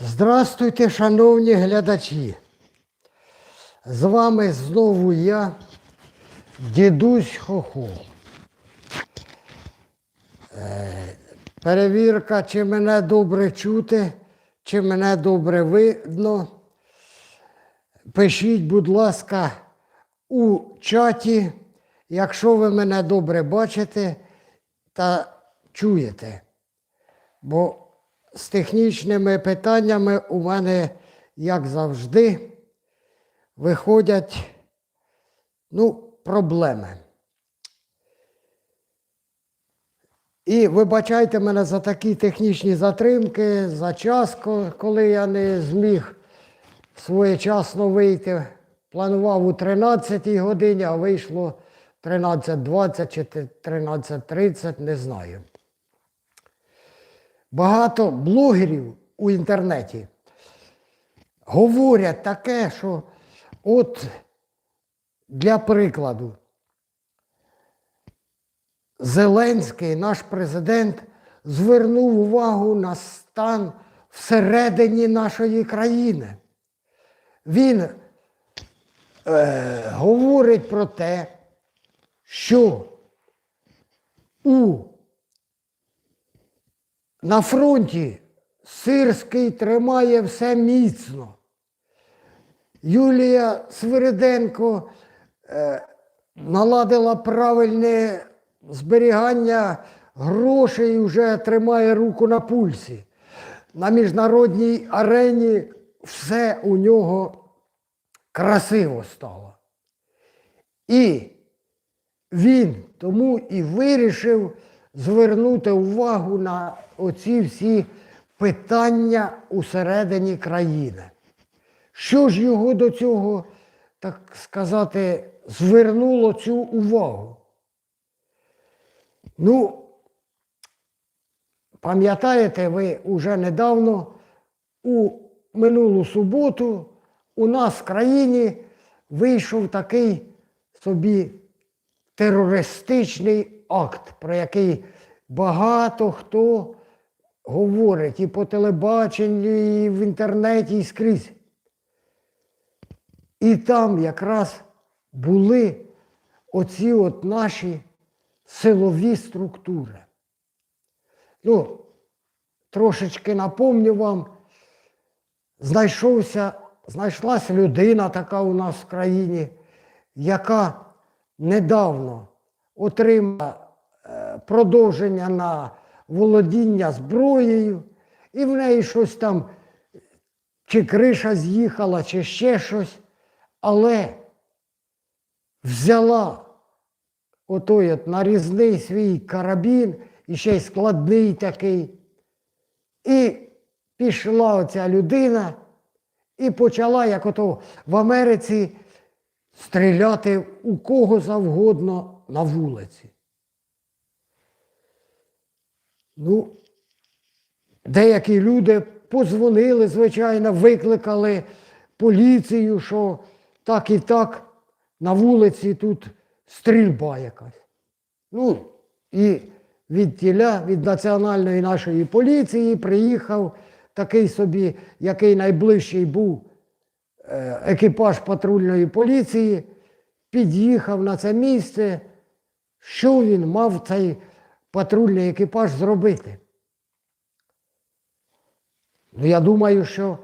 Здравствуйте, шановні глядачі! З вами знову я, дідусь Хохол. Перевірка, чи мене добре чути, чи мене добре видно. Пишіть, будь ласка, у чаті, якщо ви мене добре бачите та чуєте. Бо з технічними питаннями у мене, як завжди, виходять, проблеми. І вибачайте мене за такі технічні затримки, за час, коли я не зміг своєчасно вийти. Планував у 13-й годині, а вийшло 13:20 чи 13:30, не знаю. Багато блогерів у інтернеті говорять таке, що от для прикладу, Зеленський, наш президент, звернув увагу на стан всередині нашої країни. Він говорить про те, що на фронті Сирський тримає все міцно. Юлія Свириденко наладила правильне зберігання грошей і вже тримає руку на пульсі. На міжнародній арені все у нього красиво стало. І він тому і вирішив звернути увагу на оці всі питання усередині країни. Що ж його до цього, так сказати, звернуло цю увагу? Пам'ятаєте ви, уже недавно, у минулу суботу, у нас в країні вийшов такий собі терористичний акт, про який багато хто говорить і по телебаченню, і в інтернеті, і скрізь. І там якраз були оці от наші силові структури. Трошечки напомню вам, знайшлась людина така у нас в країні, яка недавно отримала продовження на володіння зброєю, і в неї щось там, чи криша з'їхала, чи ще щось, але взяла отой нарізний свій карабін, і ще й складний такий, і пішла оця людина, і почала, як ото в Америці, стріляти у кого завгодно на вулиці. Деякі люди подзвонили, звичайно, викликали поліцію, що так і так на вулиці тут стрільба якась. І від національної нашої поліції приїхав такий собі, який найближчий був екіпаж патрульної поліції, під'їхав на це місце. Що він мав, цей патрульний екіпаж, зробити? Я думаю, що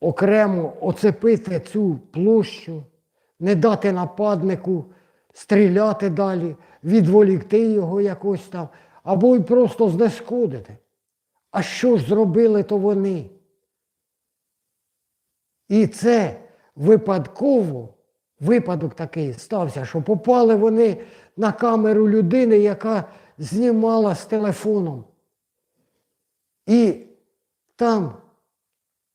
окремо оцепити цю площу, не дати нападнику стріляти далі, відволікти його якось там, або й просто знешкодити. А що ж зробили то вони? І це випадок такий стався, що попали вони на камеру людини, яка знімала з телефоном. І там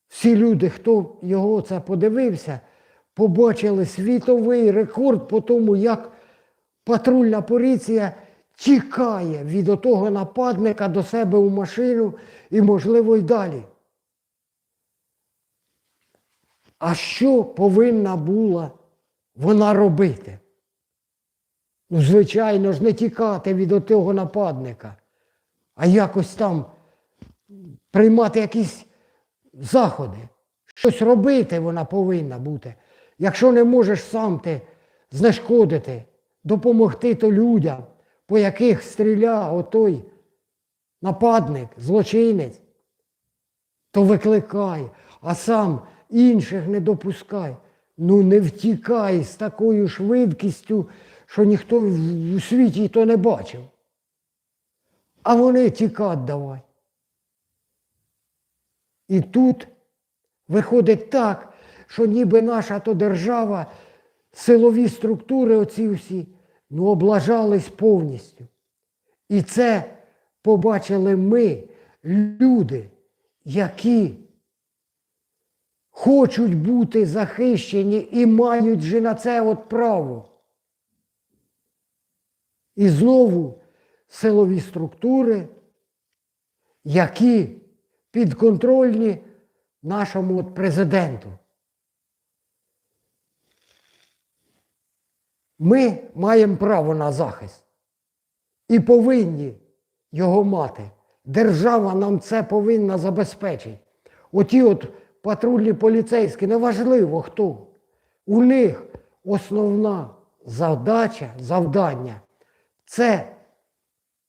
всі люди, хто його це подивився, побачили світовий рекорд по тому, як патрульна поліція тікає від отого нападника до себе у машину і, можливо, й далі. А що повинна була вона робити? Звичайно ж, не тікати від отого нападника, а якось там приймати якісь заходи. Щось робити вона повинна бути. Якщо не можеш сам ти знешкодити, допомогти то людям, по яких стріляв отой нападник, злочинець, то викликай, а сам інших не допускай. Ну не втікай з такою швидкістю, що ніхто в світі то не бачив. А вони тікать давай. І тут виходить так, що ніби наша то держава, силові структури оці всі, ну облажались повністю. І це побачили ми, люди, які хочуть бути захищені і мають же на це от право. І знову силові структури, які підконтрольні нашому от президенту. Ми маємо право на захист і повинні його мати. Держава нам це повинна забезпечити. Оті от патрульні поліцейські, неважливо хто, у них основна задача, завдання – це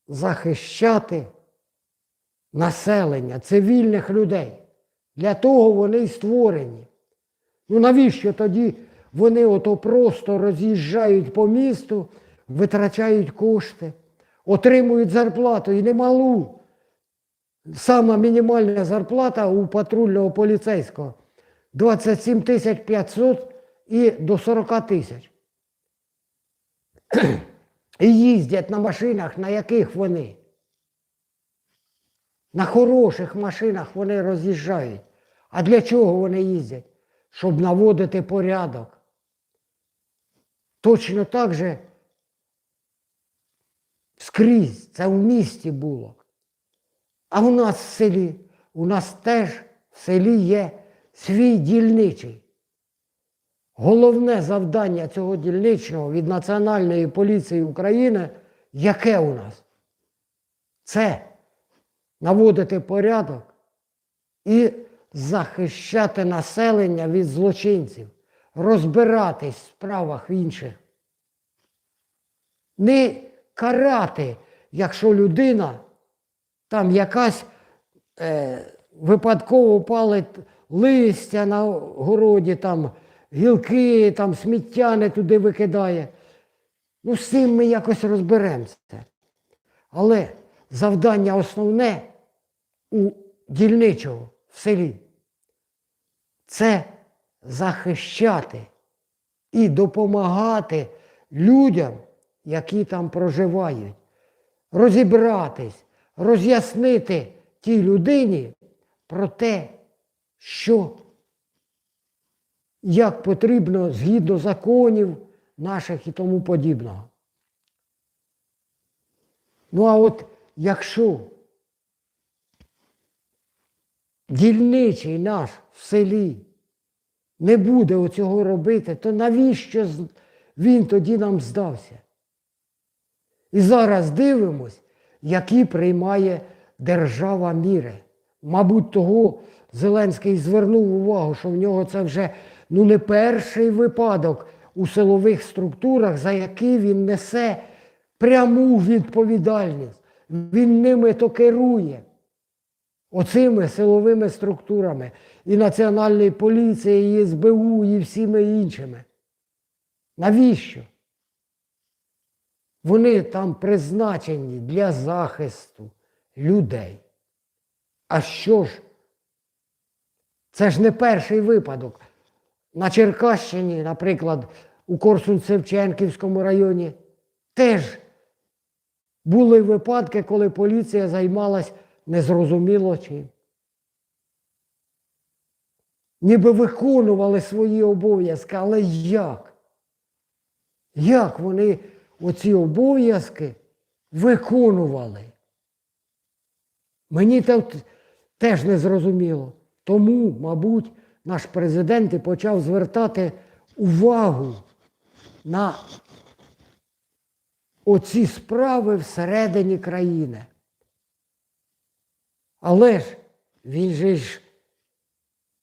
захищати населення, цивільних людей. Для того вони й створені. Ну навіщо тоді вони ото просто роз'їжджають по місту, витрачають кошти, отримують зарплату і немалу. Сама мінімальна зарплата у патрульного поліцейського 27 500 і до 40 тисяч. І їздять на машинах, на яких вони? На хороших машинах вони роз'їжджають. А для чого вони їздять? Щоб наводити порядок. Точно так же скрізь, це в місті було. А у нас в селі, у нас теж в селі є свій дільничий. Головне завдання цього дільничного від Національної поліції України, яке у нас? Це наводити порядок і захищати населення від злочинців, розбиратись в справах інших. Не карати, якщо людина там якась випадково палить листя на городі, там гілки, там сміття не туди викидає. Ну, з цим ми якось розберемося. Але завдання основне у дільничого в селі – це захищати і допомагати людям, які там проживають, розібратись, роз'яснити тій людині про те, що як потрібно згідно законів наших і тому подібного. Ну а от якщо дільничий наш в селі не буде оцього робити, то навіщо він тоді нам здався? І зараз дивимось, які приймає держава міри. Мабуть, того Зеленський звернув увагу, що в нього це вже не перший випадок у силових структурах, за який він несе пряму відповідальність. Він ними то керує. Оцими силовими структурами. І Національної поліції, і СБУ, і всіми іншими. Навіщо? Вони там призначені для захисту людей. А що ж? Це ж не перший випадок. На Черкащині, наприклад, у Корсунь-Шевченківському районі, теж були випадки, коли поліція займалась незрозуміло чим. Ніби виконували свої обов'язки, але як? Як вони оці обов'язки виконували? Мені теж не зрозуміло. Тому, мабуть, наш президент і почав звертати увагу на оці справи всередині країни. Але ж він же ж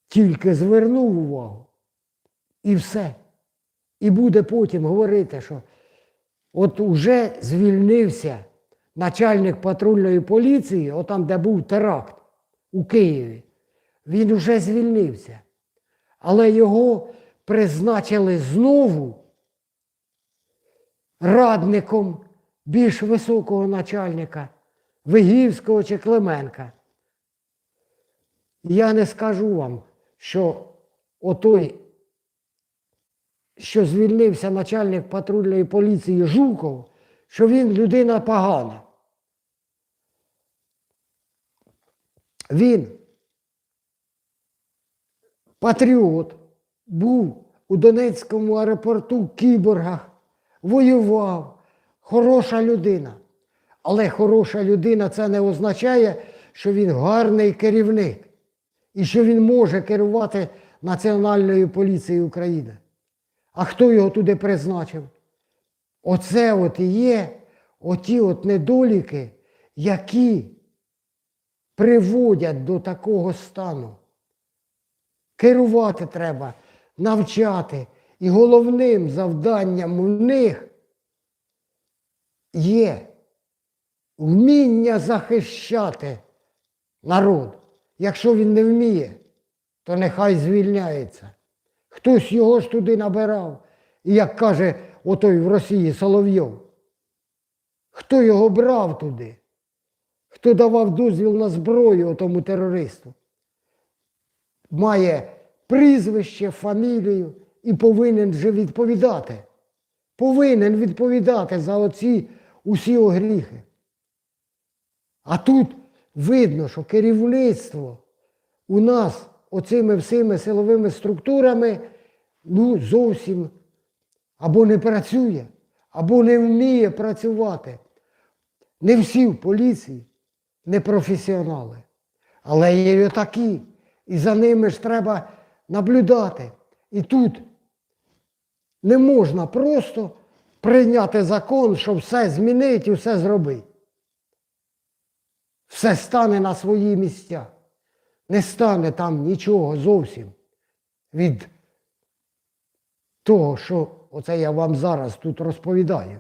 тільки звернув увагу. І все. І буде потім говорити, що от уже звільнився начальник патрульної поліції, отам, де був теракт у Києві. Він уже звільнився. Але його призначили знову радником більш високого начальника, Вигівського чи Клименка. Я не скажу вам, що отой, що звільнився начальник патрульної поліції Жуков, що він людина погана. Він патріот, був у Донецькому аеропорту в Кіборгах, воював, хороша людина. Але хороша людина – це не означає, що він гарний керівник і що він може керувати Національною поліцією України. А хто його туди призначив? Оце от і є оті от недоліки, які приводять до такого стану. Керувати треба, навчати. І головним завданням у них є вміння захищати народ. Якщо він не вміє, то нехай звільняється. Хтось його ж туди набирав. І як каже отой в Росії Соловйов, хто його брав туди? Хто давав дозвіл на зброю отому терористу? Має прізвище, фамілію і повинен же відповідати. Повинен відповідати за оці усі огріхи. А тут видно, що керівництво у нас оцими всіми силовими структурами зовсім або не працює, або не вміє працювати. Не всі в поліції не професіонали, але є і такі. І за ними ж треба наблюдати. І тут не можна просто прийняти закон, щоб все змінити і все зробити. Все стане на свої місця. Не стане там нічого зовсім від того, що оце я вам зараз тут розповідаю.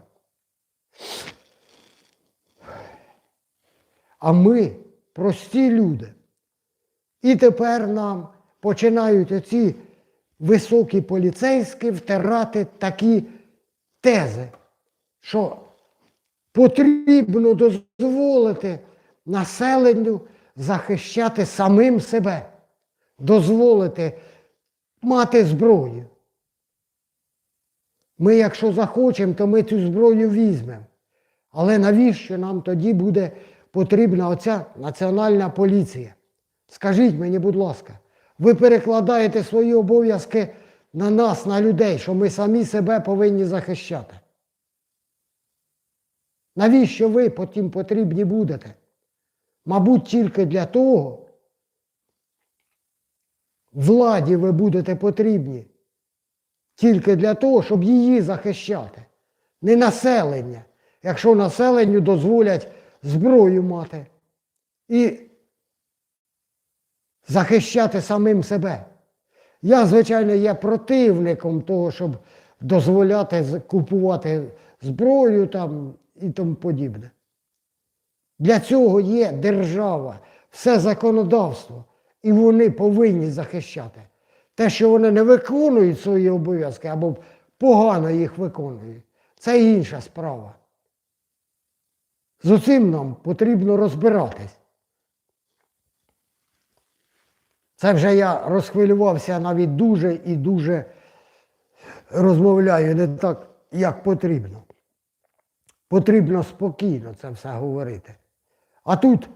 А ми прості люди. І тепер нам починають оці високі поліцейські втирати такі тези, що потрібно дозволити населенню захищати самим себе, дозволити мати зброю. Ми, якщо захочемо, то ми цю зброю візьмемо. Але навіщо нам тоді буде потрібна оця національна поліція? Скажіть мені, будь ласка, ви перекладаєте свої обов'язки на нас, на людей, що ми самі себе повинні захищати. Навіщо ви потім потрібні будете? Мабуть, тільки для того, владі ви будете потрібні, тільки для того, щоб її захищати. Не населення, якщо населенню дозволять зброю мати і захищати самим себе. Я, звичайно, є противником того, щоб дозволяти купувати зброю там і тому подібне. Для цього є держава, все законодавство, і вони повинні захищати. Те, що вони не виконують свої обов'язки або погано їх виконують, це інша справа. З цим нам потрібно розбиратись. Це вже я розхвилювався навіть дуже і дуже розмовляю не так, як потрібно. Потрібно спокійно це все говорити. А тут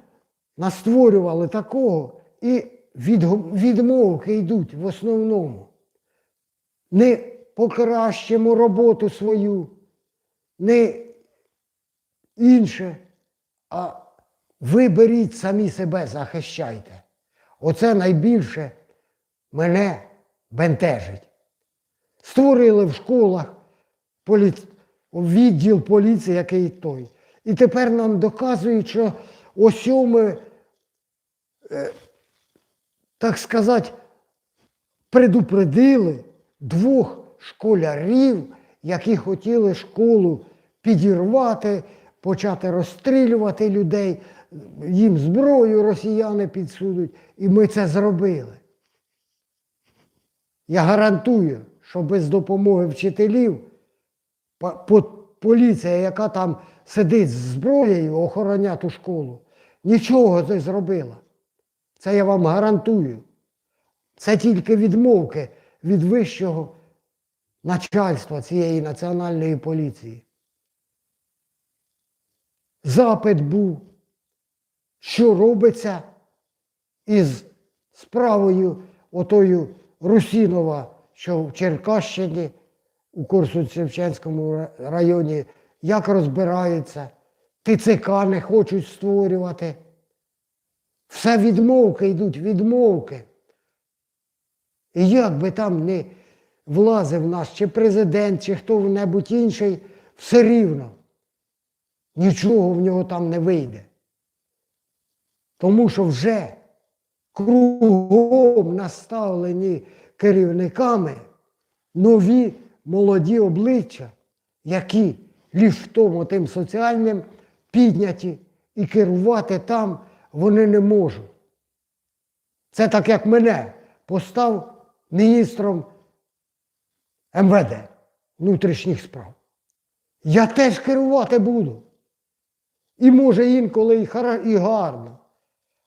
настворювали такого і відмовки йдуть в основному. Не покращимо роботу свою, не інше, а ви беріть самі себе, захищайте. Оце найбільше мене бентежить. Створили в школах відділ поліції, який той. І тепер нам доказують, що ось ми так сказати, предупредили 2 школярів, які хотіли школу підірвати, почати розстрілювати людей, їм зброю росіяни підсудуть, і ми це зробили. Я гарантую, що без допомоги вчителів поліція, яка там сидить з зброєю, охороняє ту школу, нічого не зробила. Це я вам гарантую. Це тільки відмовки від вищого начальства цієї національної поліції. Запит був, що робиться із справою отою Русінова, що в Черкащині, у Корсунь-Шевченському районі, як розбираються, ТЦК не хочуть створювати. Все відмовки йдуть, відмовки. І як би там не влазив наш чи президент, чи хто-небудь інший, все рівно. Нічого в нього там не вийде. Тому що вже кругом наставлені керівниками нові молоді обличчя, які ліфтом отим соціальним підняті, і керувати там вони не можуть. Це так, як мене постав міністром МВД, внутрішніх справ. Я теж керувати буду. І може інколи і гарно.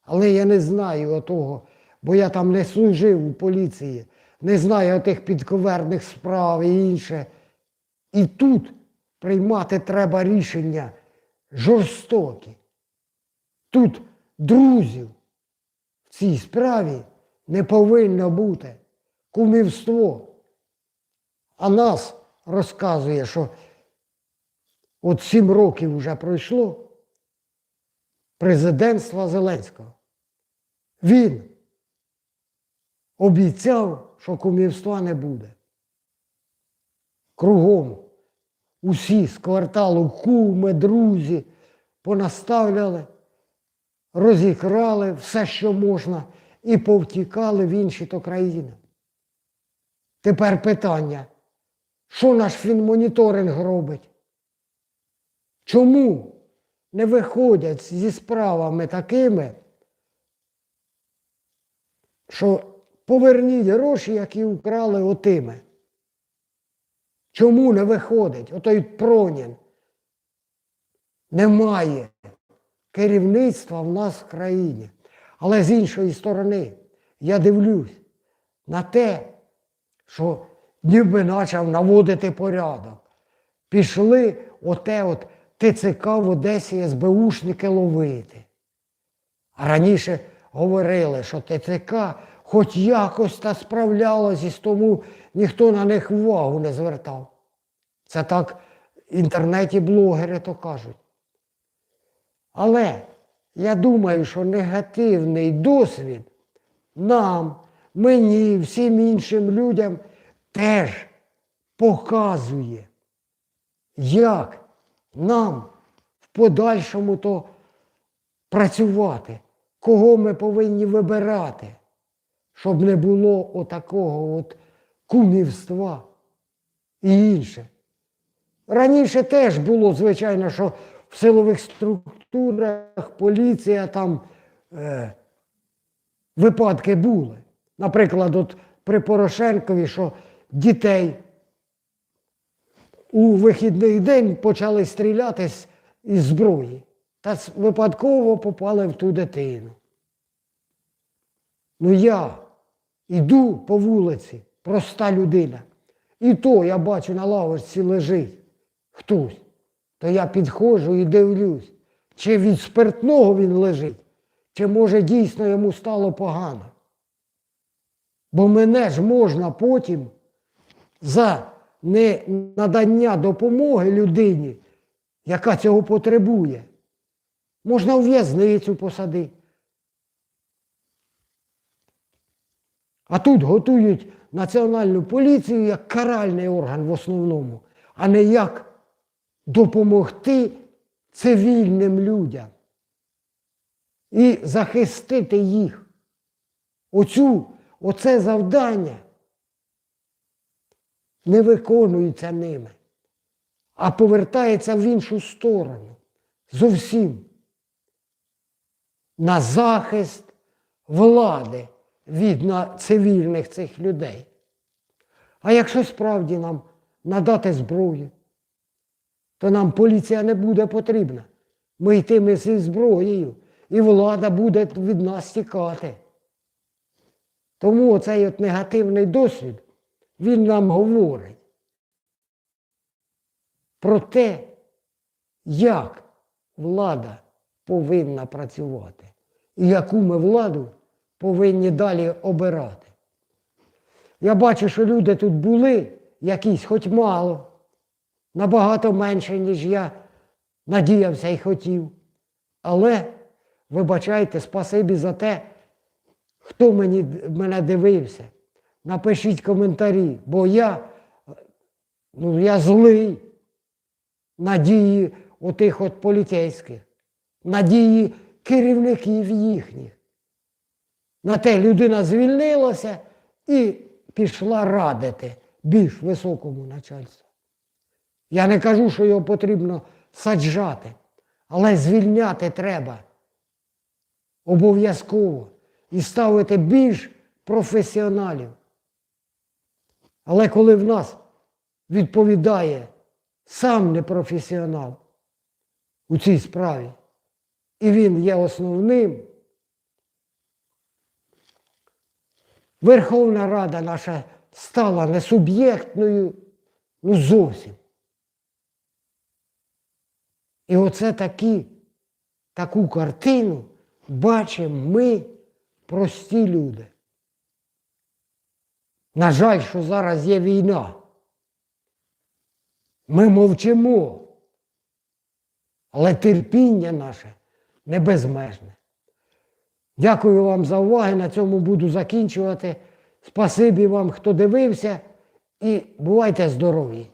Але я не знаю отого, бо я там не служив у поліції, не знаю отих підковерних справ і інше. І тут приймати треба рішення жорстокі. Тут друзів в цій справі не повинно бути. Кумівство. А нас розказує, що от 7 років вже пройшло президентства Зеленського. Він обіцяв, що кумівства не буде. Кругом усі з кварталу куми, друзі понаставляли, розікрали все, що можна, і повтікали в інші то країни. Тепер питання, що наш фінмоніторинг робить? Чому не виходять зі справами такими, що поверніть гроші, які украли отими? Чому не виходить? Отой Пронін. Немає керівництва в нас в країні. Але з іншої сторони, я дивлюсь на те, що ніби почав наводити порядок. Пішли от ТЦК в Одесі СБУшники ловити. А раніше говорили, що ТЦК хоч якось та справлялась, і тому ніхто на них увагу не звертав. Це так в інтернеті блогери то кажуть. Але я думаю, що негативний досвід нам, мені, всім іншим людям теж показує, як нам в подальшому то працювати, кого ми повинні вибирати, щоб не було отакого от кумівства і інше. Раніше теж було, звичайно, що в силових структурах поліція там випадки були. Наприклад, от при Порошенкові, що дітей у вихідний день почали стріляти із зброї. Та випадково попали в ту дитину. Ну я йду по вулиці, проста людина. І то я бачу на лавочці лежить хтось. То я підходжу і дивлюсь, чи від спиртного він лежить, чи може дійсно йому стало погано. Бо мене ж можна потім за ненадання допомоги людині, яка цього потребує, можна у в'язницю посадити. А тут готують Національну поліцію як каральний орган в основному, а не як допомогти цивільним людям. і захистити їх. Оце завдання не виконується ними, а повертається в іншу сторону. Зовсім. На захист влади від цивільних цих людей. А якщо справді нам надати зброю, то нам поліція не буде потрібна. Ми йтиме зі зброєю, і влада буде від нас тікати. Тому оцей от негативний досвід, він нам говорить про те, як влада повинна працювати і яку ми владу повинні далі обирати. Я бачу, що люди тут були якісь, хоч мало, набагато менше, ніж я надіявся і хотів. Але, вибачайте, спасибі за те, хто мене дивився. Напишіть коментарі, бо я злий на дії отих от поліцейських, на дії керівників їхніх. На те людина звільнилася і пішла радити більш високому начальству. Я не кажу, що його потрібно саджати, але звільняти треба обов'язково і ставити більш професіоналів. Але коли в нас відповідає сам непрофесіонал у цій справі, і він є основним, Верховна Рада наша стала несуб'єктною, зовсім. І оце таку картину бачимо ми, прості люди. На жаль, що зараз є війна. Ми мовчимо, але терпіння наше не безмежне. Дякую вам за увагу, на цьому буду закінчувати. Спасибі вам, хто дивився, і бувайте здорові!